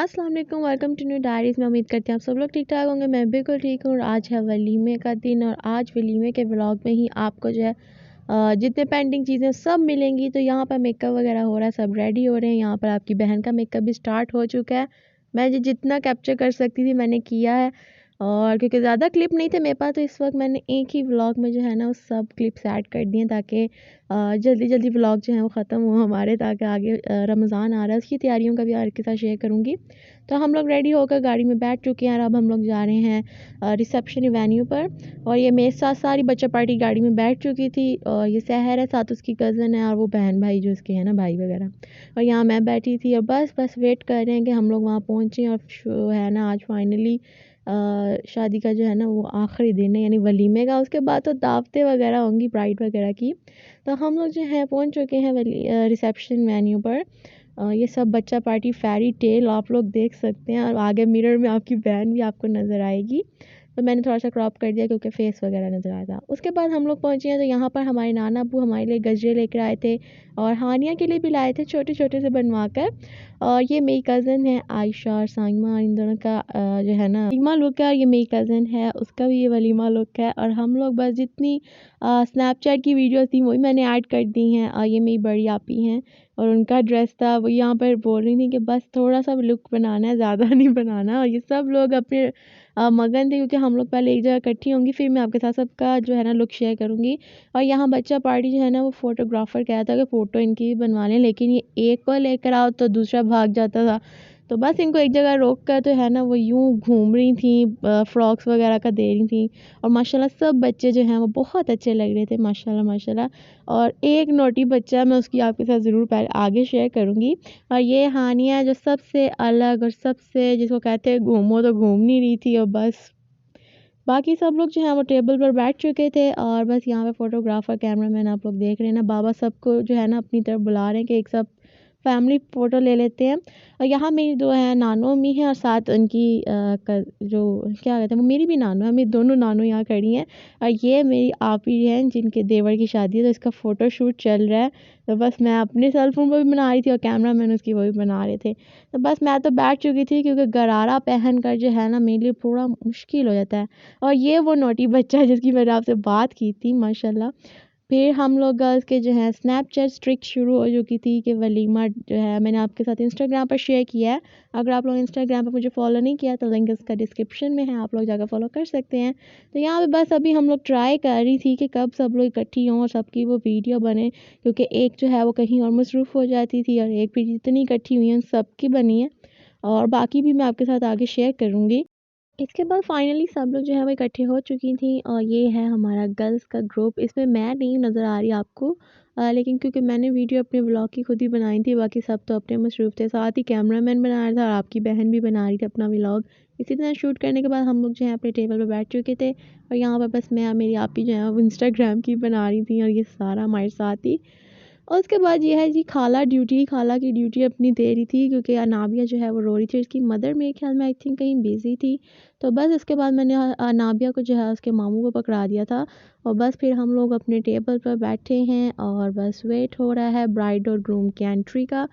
अस्सलाम वालेकुम, welcome to new diaries. मैं उम्मीद करती हूँ आप सब लोग ठीक ठाक होंगे। मैं बिल्कुल ठीक हूँ। और आज है वलीमे का दिन और आज वलीमे के व्लॉग में ही आपको जो है जितने पेंडिंग चीज़ें सब मिलेंगी। तो यहाँ पर मेकअप वगैरह हो रहा है, सब रेडी हो रहे हैं। यहाँ पर आपकी बहन का मेकअप भी स्टार्ट हो चुका है। मैं जितना कैप्चर कर सकती थी मैंने किया है, और क्योंकि ज़्यादा क्लिप नहीं थे मेरे पास, तो इस वक्त मैंने एक ही व्लॉग में जो है ना वो सब क्लिप्स ऐड कर दिए ताकि जल्दी जल्दी व्लॉग जो है वो ख़त्म हो हमारे, ताकि आगे रमज़ान आ रहा है उसकी तैयारियों का भी आपके साथ शेयर करूँगी। तो हम लोग रेडी होकर गाड़ी में बैठ चुके हैं और अब हम लोग जा रहे हैं रिसेप्शन वेन्यू पर। और ये मेरे साथ सारी बच्चा पार्टी गाड़ी में बैठ चुकी थी, और ये सहर है, साथ उसकी कज़न है और वो बहन भाई जो उसके हैं ना, भाई वगैरह। और यहाँ मैं बैठी थी और बस वेट कर रहे हैं कि हम लोग वहाँ पहुँचें। और जो है ना आज फाइनली शादी का जो है ना वो आखिरी दिन है, यानी वलीमे का। उसके बाद तो दावतें वगैरह होंगी ब्राइड वगैरह की। तो हम लोग जो है पहुँच चुके हैं रिसेप्शन वेन्यू पर। ये सब बच्चा पार्टी फेरी टेल आप लोग देख सकते हैं, और आगे मिरर में आपकी बहन भी आपको नज़र आएगी। तो मैंने थोड़ा सा क्रॉप कर दिया क्योंकि फेस वगैरह नज़र आया था। उसके बाद हम लोग पहुँचे हैं, तो यहाँ पर हमारे नाना अब्बू हमारे लिए गजरे लेकर आए थे और हानिया के लिए भी लाए थे, छोटे छोटे से बनवा कर। और ये मेरी कज़न है आयशा और साइमा, इन दोनों का जो है ना वलीमा लुक है। और ये मेरी कज़न है, उसका भी ये वलीमा लुक है। और हम लोग बस जितनी स्नैपचैट की वीडियोस थी वही मैंने ऐड कर दी हैं। और ये मेरी बड़ी आपी हैं, और उनका ड्रेस था, वो यहाँ पर बोल रही थी कि बस थोड़ा सा लुक बनाना है, ज़्यादा नहीं बनाना। और ये सब लोग अपने मगन थे, क्योंकि हम लोग पहले एक जगह इकट्ठी होंगी, फिर मैं आपके साथ सबका जो है ना लुक शेयर करूँगी। और यहाँ बच्चा पार्टी जो है ना वो फ़ोटोग्राफ़र कह रहा था कि फ़ोटो इनकी भी बनवा लें, लेकिन ये एक को लेकर आओ तो दूसरा भाग जाता था। तो बस इनको एक जगह रोक कर जो है ना वो यूँ घूम रही थी, फ्रॉक्स वगैरह का दे रही थी। और माशाल्लाह सब बच्चे जो हैं वो बहुत अच्छे लग रहे थे, माशाल्लाह माशाल्लाह। और एक नोटी बच्चा है, मैं उसकी आपके साथ ज़रूर पहले आगे शेयर करूँगी। और ये हानिया जो सबसे अलग और सबसे जिसको कहते हैं घूमो तो घूम नहीं रही थी। और बस बाकी सब लोग जो हैं वो टेबल पर बैठ चुके थे, और बस यहाँ पे फ़ोटोग्राफ़र कैमरामैन आप लोग देख रहे हैं ना, बाबा सबको जो है ना अपनी तरफ बुला रहे हैं कि एक सब फैमिली फ़ोटो ले लेते हैं। और यहाँ मेरी जो है नानो अम्मी हैं, और साथ उनकी जो क्या कहते हैं वो मेरी भी नानो है, मेरी दोनों नानो यहाँ खड़ी हैं। और ये मेरी आपी हैं जिनके देवर की शादी है, तो इसका फ़ोटोशूट चल रहा है। तो बस मैं अपने सेल फ़ोन पर भी बना रही थी और कैमरामैन उसकी वो भी बना रहे थे। तो बस मैं तो बैठ चुकी थी, क्योंकि गरारा पहन कर जो है ना मेरे लिए थोड़ा मुश्किल हो जाता है। और ये वो नोटी बच्चा है जिसकी मैंने आपसे बात की थी, माशाल्लाह। फिर हम लोग गर्ल्स के जो है स्नैपचैट स्ट्रिक शुरू हो चुकी थी कि वलीमा जो है मैंने आपके साथ इंस्टाग्राम पर शेयर किया है। अगर आप लोग इंस्टाग्राम पर मुझे फॉलो नहीं किया तो लिंक इसका डिस्क्रिप्शन में है, आप लोग जाकर फॉलो कर सकते हैं। तो यहाँ पे बस अभी हम लोग ट्राई कर रही थी कि कब सब लोग इकट्ठी हों और सबकी वो वीडियो बने, क्योंकि एक जो है वो कहीं और मसरूफ़ हो जाती थी, और एक भी जितनी इकट्ठी हुई हैं सबकी बनी है। और बाकी भी मैं आपके साथ आगे शेयर करूँगी। इसके बाद फाइनली सब लोग जो है वो इकट्ठे हो चुकी थी, और ये है हमारा गर्ल्स का ग्रुप। इसमें मैं नहीं नज़र आ रही आपको, लेकिन क्योंकि मैंने वीडियो अपने व्लॉग की खुद ही बनाई थी, बाकी सब तो अपने मसरूफ़ थे। साथ ही कैमरामैन बना रहा था और आपकी बहन भी बना रही थी अपना व्लॉग। इसी तरह शूट करने के बाद हम लोग जो है अपने टेबल पर बैठ चुके थे, और यहाँ पर बस मैं और मेरी आपी जो है वो इंस्टाग्राम की बना रही थी, और ये सारा हमारे साथ ही। और उसके बाद ये है जी खाला की ड्यूटी अपनी दे रही थी, क्योंकि अनाबिया जो है वो रो रही थी। उसकी मदर मेरे ख्याल में आई थिंक कहीं बिज़ी थी। तो बस इसके बाद मैंने अनाबिया को जो है उसके मामू को पकड़ा दिया था। और बस फिर हम लोग अपने टेबल पर बैठे हैं, और बस वेट हो रहा है ब्राइड और ग्रूम की एंट्री का।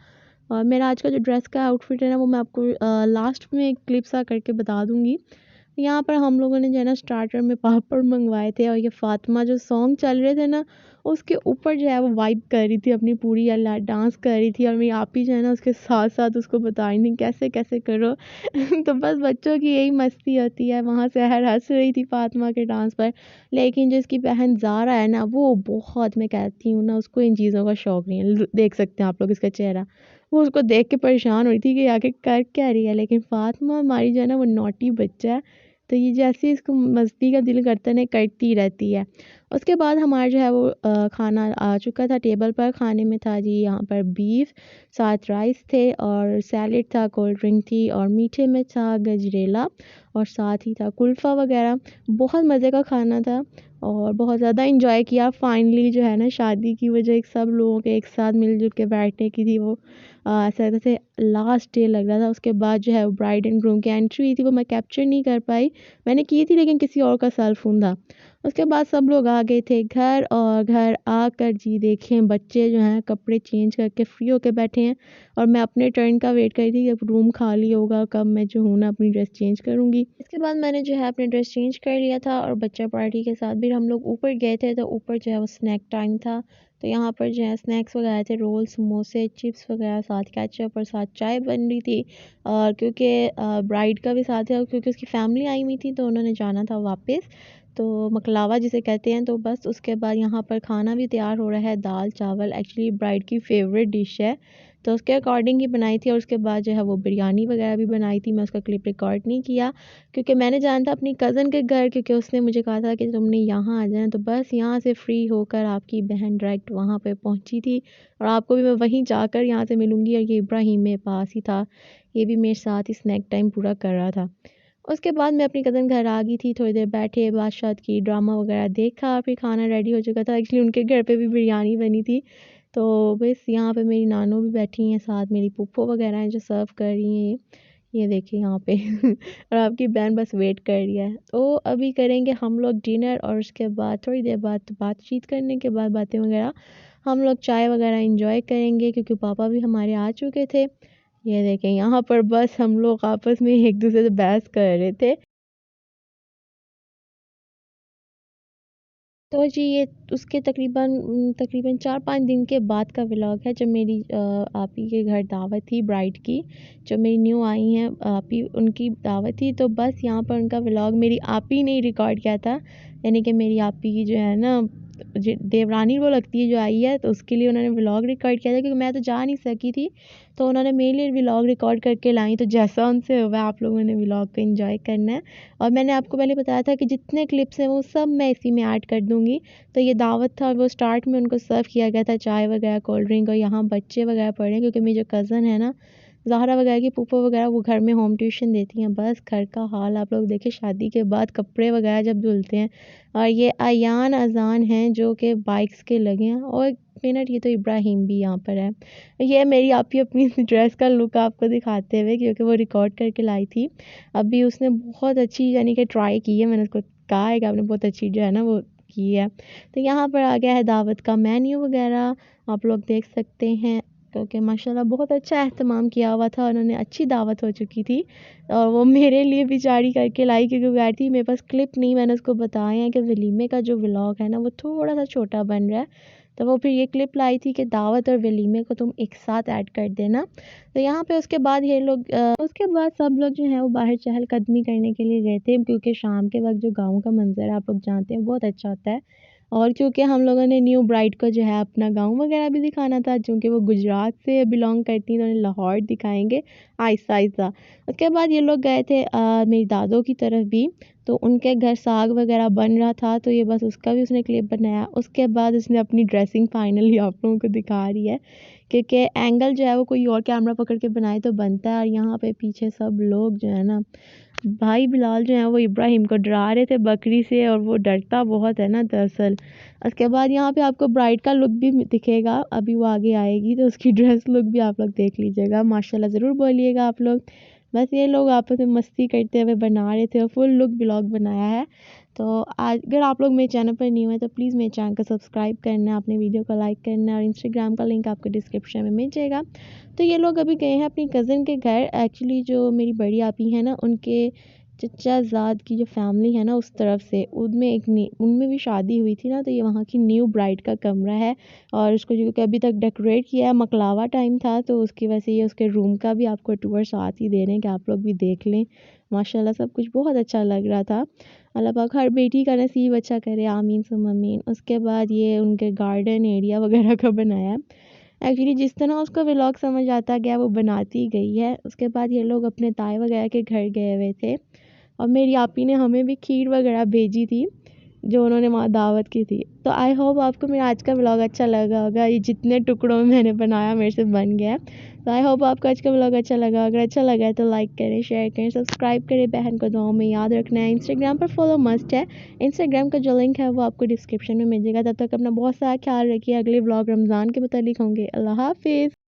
और मेरा आज का जो ड्रेस का आउटफिट है ना वो मैं आपको लास्ट में एक क्लिप सा करके बता दूँगी। यहाँ पर हम लोगों ने जो है ना स्टार्टर में पापड़ मंगवाए थे, और ये फ़ातिमा जो सॉन्ग चल रहे थे ना उसके ऊपर जो है वो वाइब कर रही थी अपनी पूरी, अल्लाह डांस कर रही थी। और मेरी आपी जो है ना उसके साथ-साथ उसको बता रही थी कैसे-कैसे करो। तो बस बच्चों की यही मस्ती होती है। वहाँ सहर हँस रही थी फ़ातिमा के डांस पर, लेकिन जिसकी बहन ज़ारा है ना वो बहुत, मैं कहती हूँ ना उसको इन चीज़ों का शौक नहीं है। देख सकते हैं आप लोग इसका चेहरा। वो उसको देख के परेशान हो रही थी कि आखिर कर क्या रही है। लेकिन फ़ातिमा हमारी जो है ना वो नॉटी बच्चा है, तो ये जैसे ही इसको मस्ती का दिल करता है ना करती रहती है। उसके बाद हमारा जो है वो खाना आ चुका था टेबल पर। खाने में था जी यहाँ पर बीफ, साथ राइस थे और सैलेड था, कोल्ड ड्रिंक थी, और मीठे में था गजरेला, और साथ ही था कुल्फ़ा वगैरह। बहुत मज़े का खाना था और बहुत ज़्यादा इंजॉय किया। फाइनली जो है ना शादी की वजह एक सब लोगों के एक साथ मिलजुल के बैठने की थी, वो ऐसा जैसे लास्ट डे लग रहा था। उसके बाद जो है ब्राइड एंड ग्रूम की एंट्री हुई थी, वो मैं कैप्चर नहीं कर पाई। मैंने की थी लेकिन किसी और का सेल फ़ोन था। उसके बाद सब लोग आ गए थे घर, और घर आकर जी देखें बच्चे जो हैं कपड़े चेंज करके फ्री होके बैठे हैं, और मैं अपने टर्न का वेट कर रही थी कि रूम खाली होगा कब मैं जो हूँ ना अपनी ड्रेस चेंज करूँगी। इसके बाद मैंने जो है अपनी ड्रेस चेंज कर लिया था, और बच्चा पार्टी के साथ भी हम लोग ऊपर गए थे, तो ऊपर जो है वो स्नैक टाइम था। तो यहाँ पर जो है स्नैक्स वगैरह थे, रोल, समोसे, चिप्स वगैरह, साथ केचप और साथ चाय बन रही थी। और क्योंकि ब्राइड का भी साथ है, और क्योंकि उसकी फैमिली आई हुई थी तो उन्होंने जाना था वापस, तो मकलावा जिसे कहते हैं। तो बस उसके बाद यहाँ पर खाना भी तैयार हो रहा है, दाल चावल एक्चुअली ब्राइड की फ़ेवरेट डिश है, तो उसके अकॉर्डिंग ही बनाई थी। और उसके बाद जो है वो बिरयानी वगैरह भी बनाई थी, मैं उसका क्लिप रिकॉर्ड नहीं किया क्योंकि मैंने जाना था अपनी कज़न के घर, क्योंकि उसने मुझे कहा था कि तुमने यहाँ आ जाना। तो बस यहाँ से फ्री होकर आपकी बहन डायरेक्ट वहाँ पे पहुँची थी, और आपको भी मैं वहीं जाकर यहाँ से मिलूँगी। और ये इब्राहिम मेरे पास ही था, ये भी मेरे साथ ही स्नैक टाइम पूरा कर रहा था। उसके बाद मैं अपनी कज़न घर आ गई थी, थोड़ी देर बैठे, बात-शात की, ड्रामा वगैरह देखा, फिर खाना रेडी हो चुका था। एक्चुअली उनके घर पे भी बिरयानी बनी थी, तो बस यहाँ पे मेरी नानू भी बैठी हैं, साथ मेरी फूफो वगैरह हैं जो सर्व कर रही हैं ये देखिए यहाँ पे और आपकी बहन बस वेट कर रही है। तो अभी करेंगे हम लोग डिनर, और उसके बाद थोड़ी देर बाद बातचीत करने के बाद बातें वगैरह हम लोग चाय वगैरह एंजॉय करेंगे, क्योंकि पापा भी हमारे आ चुके थे। ये देखें यहाँ पर बस हम लोग आपस में एक दूसरे से बहस कर रहे थे। तो जी ये उसके तकरीबन 4-5 दिन के बाद का व्लॉग है, जब मेरी आपी के घर दावत थी ब्राइड की, जो मेरी न्यू आई हैं आपी, उनकी दावत थी। तो बस यहाँ पर उनका व्लॉग मेरी आपी ने ही रिकॉर्ड किया था, यानी कि मेरी आपी की जो है ना देवरानी वो लगती है जो आई है, तो उसके लिए उन्होंने व्लॉग रिकॉर्ड किया था, क्योंकि मैं तो जा नहीं सकी थी, तो उन्होंने मेरे लिए व्लॉग रिकॉर्ड करके लाई। तो जैसा उनसे हुआ आप लोगों ने व्लॉग को एंजॉय करना है, और मैंने आपको पहले बताया था कि जितने क्लिप्स हैं वो सब मैं इसी में ऐड कर दूँगी। तो ये दावत था, और वो स्टार्ट में उनको सर्व किया गया था चाय वगैरह, कोल्ड ड्रिंक, और यहाँ बच्चे वगैरह पढ़ रहे हैं, क्योंकि मेरी जो कज़न है ना ज़ाहरा वगैरह की फूफो वगैरह, वो घर में होम ट्यूशन देती हैं। बस घर का हाल आप लोग देखिए, शादी के बाद कपड़े वगैरह जब धुलते हैं। और ये अयान अज़ान हैं जो कि बाइक्स के लगे हैं, और 1 मिनट, ये तो इब्राहिम भी यहाँ पर है। ये मेरी आपी अपनी ड्रेस का लुक आपको दिखाते हुए, क्योंकि वो रिकॉर्ड करके लाई थी। अभी उसने बहुत अच्छी यानी कि ट्राई की है, मैंने उसको कहा है कि आपने बहुत अच्छी जो है ना वो की है। तो यहाँ पर आ गया है दावत का मेन्यू वगैरह, आप लोग देख सकते हैं, क्योंकि माशाल्लाह बहुत अच्छा एहतमाम किया हुआ था, उन्होंने अच्छी दावत हो चुकी थी। और वो मेरे लिए बेचारी करके लाई, क्योंकि वो कह रही थी मेरे पास क्लिप नहीं, मैंने उसको बताया है कि वलीमे का जो व्लॉग है ना वो थोड़ा सा छोटा बन रहा है, तो वो फिर ये क्लिप लाई थी कि दावत और वलीमे को तुम एक साथ ऐड कर देना। तो यहाँ पे उसके बाद ये लोग उसके बाद सब लोग जो हैं वो बाहर चहलकदमी करने के लिए गए थे, क्योंकि शाम के वक्त जो गाँव का मंजर है आप लोग जानते हैं बहुत अच्छा होता है। और क्योंकि हम लोगों ने न्यू ब्राइड को जो है अपना गाँव वगैरह भी दिखाना था, चूँकि वो गुजरात से बिलॉन्ग करती हैं, तो उन्हें लाहौर दिखाएँगे आहिस्ता-आहिस्ता। उसके बाद ये लोग गए थे मेरी दादों की तरफ भी, तो उनके घर साग वगैरह बन रहा था, तो ये बस उसका भी उसने क्लिप बनाया। उसके बाद उसने अपनी ड्रेसिंग फाइनली आप लोगों को दिखा रही है, क्योंकि एंगल जो है वो कोई और कैमरा पकड़ के बनाए तो बनता है। और यहाँ पे पीछे सब लोग जो है ना, भाई बिलाल जो है वो इब्राहिम को डरा रहे थे बकरी से, और वो डरता बहुत है ना दरअसल। उसके बाद यहाँ पे आपको ब्राइड का लुक भी दिखेगा, अभी वो आगे आएगी तो उसकी ड्रेस लुक भी आप लोग देख लीजिएगा, माशाल्लाह ज़रूर बोलिएगा आप लोग। बस ये लोग आपस में मस्ती करते हुए बना रहे थे, और फुल लुक ब्लॉग बनाया है। तो आज अगर आप लोग मेरे चैनल पर न्यू है तो प्लीज़ मेरे चैनल को सब्सक्राइब करना, अपने वीडियो को लाइक करना, और इंस्टाग्राम का लिंक आपको डिस्क्रिप्शन में मिल जाएगा। तो ये लोग अभी गए हैं अपनी कज़न के घर, एक्चुअली जो मेरी बड़ी आपी है ना उनके चचाज़ाद की जो फैमिली है ना उस तरफ से, उनमें भी शादी हुई थी ना, तो ये वहाँ की न्यू ब्राइड का कमरा है। और उसको क्योंकि अभी तक डेकोरेट किया है, मकलावा टाइम था, तो उसकी वजह से ये उसके रूम का भी आपको टूर साथ ही दे रहे हैं कि आप लोग भी देख लें। माशाल्लाह सब कुछ बहुत अच्छा लग रहा था। अल्लाह पाक हर बेटी का नसीब अच्छा करे, आमीन सुम्मा आमीन। उसके बाद ये उनके गार्डन एरिया वगैरह का बनाया है। एक्चुअली जिस तरह उसका व्लॉग समझ आता गया वो बनाती गई है। उसके बाद ये लोग अपने ताए वगैरह के घर गए हुए थे, और मेरी आपी ने हमें भी खीर वगैरह भेजी थी जो उन्होंने वहाँ दावत की थी। तो आई होप आपको मेरा आज का व्लॉग अच्छा लगा होगा, ये जितने टुकड़ों में मैंने बनाया मेरे से बन गया है। तो आई होप आपको आज का व्लॉग अच्छा लगा, अगर अच्छा लगा है तो लाइक करें, शेयर करें, सब्सक्राइब करें, बहन को दुआओं में याद रखना है। इंस्टाग्राम पर फॉलो मस्ट है, इंस्टाग्राम का जो लिंक है वो आपको डिस्क्रिप्शन में मिल जाएगा। तब तक अपना बहुत सारा ख्याल रखिए, अगले व्लॉग रमज़ान के मुतालिक होंगे। अल्लाह हाफिज़।